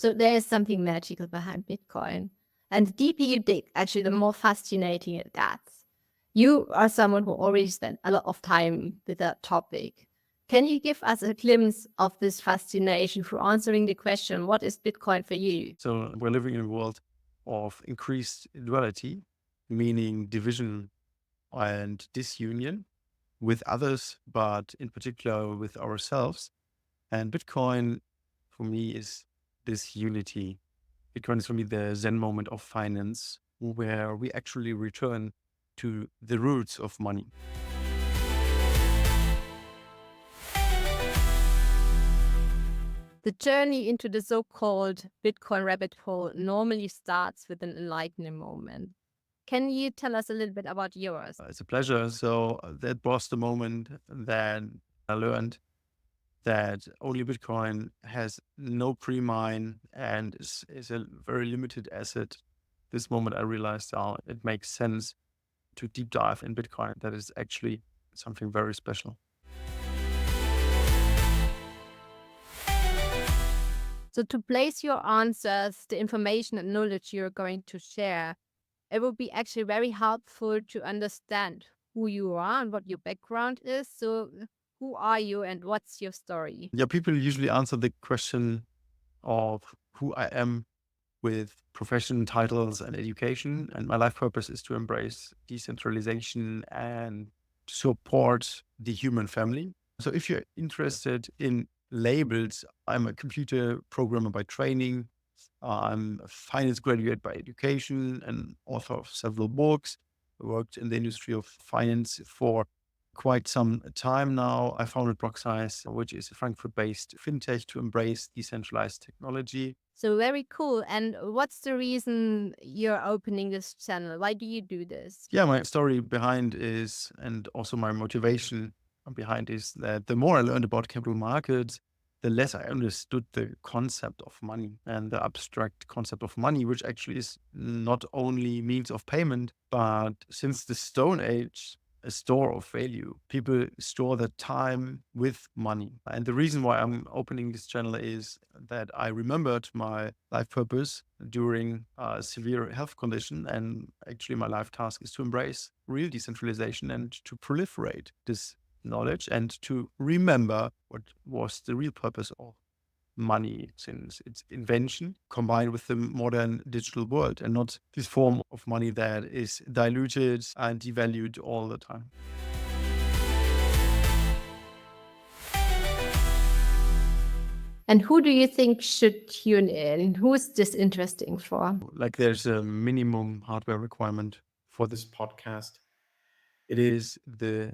So there is something magical behind Bitcoin. And the deeper you dig, actually, the more fascinating it gets. You are someone who already spent a lot of time with that topic. Can you give us a glimpse of this fascination through answering the question, what is Bitcoin for you? So we're living in a world of increased duality, meaning division and disunion with others, but in particular with ourselves. And Bitcoin for me is this unity. Bitcoin is for me the Zen moment of finance, where we actually return to the roots of money. The journey into the so-called Bitcoin rabbit hole normally starts with an enlightening moment. Can you tell us a little bit about yours? It's a pleasure. So that was the moment that I learned that only Bitcoin has no pre-mine and is a very limited asset. This moment I realized how it makes sense to deep dive in Bitcoin. That is actually something very special. So to place your answers, the information and knowledge you're going to share, it will be actually very helpful to understand who you are and what your background is. So who are you and what's your story? Yeah, people usually answer the question of who I am with profession, titles, and education. And my life purpose is to embrace decentralization and support the human family. So if you're interested in labels, I'm a computer programmer by training. I'm a finance graduate by education and author of several books. I worked in the industry of finance for quite some time now. I founded Broxize, which is a Frankfurt-based fintech to embrace decentralized technology. So very cool. And what's the reason you're opening this channel? Why do you do this? Yeah, my story behind is, and also my motivation behind is that the more I learned about capital markets, the less I understood the concept of money and the abstract concept of money, which actually is not only means of payment, but since the Stone Age, a store of value. People store their time with money. And the reason why I'm opening this channel is that I remembered my life purpose during a severe health condition. And actually, my life task is to embrace real decentralization and to proliferate this knowledge and to remember what was the real purpose of money since its invention combined with the modern digital world, and not this form of money that is diluted and devalued all the time. And who do you think should tune in? Who is this interesting for? Like there's a minimum hardware requirement for this podcast. It is the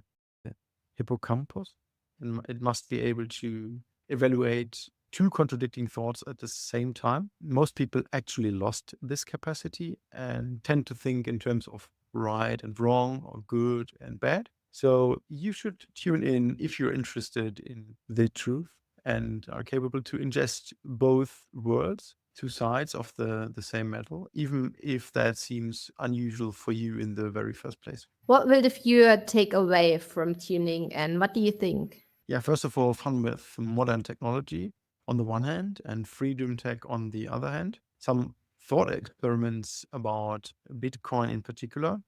hippocampus, and it must be able to evaluate two contradicting thoughts at the same time. Most people actually lost this capacity and tend to think in terms of right and wrong or good and bad. So you should tune in if you're interested in the truth and are capable to ingest both worlds, two sides of the same metal, even if that seems unusual for you in the very first place. What will the viewer take away from tuning in? What do you think? Yeah, first of all, fun with modern technology on the one hand and freedom tech on the other hand. Some thought experiments about Bitcoin in particular,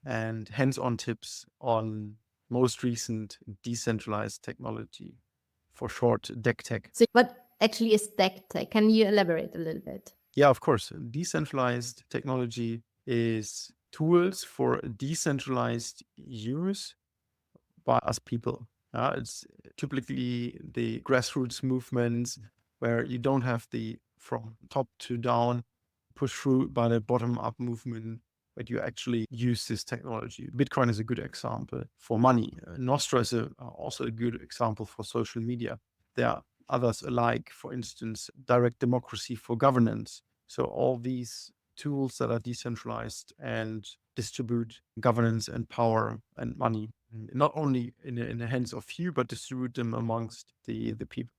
and hands-on tips on most recent decentralized technology, for short, DEC tech. So what actually is DEC tech? Can you elaborate a little bit? Yeah, of course. Decentralized technology is tools for decentralized use by us people. It's typically the grassroots movements where you don't have the from top to down push through by the bottom up movement, but you actually use this technology. Bitcoin is a good example for money. Nostra is also a good example for social media. There are others alike, for instance, direct democracy for governance. So all these tools that are decentralized and distribute governance and power and money, not only in the hands of few, but distribute them amongst the people.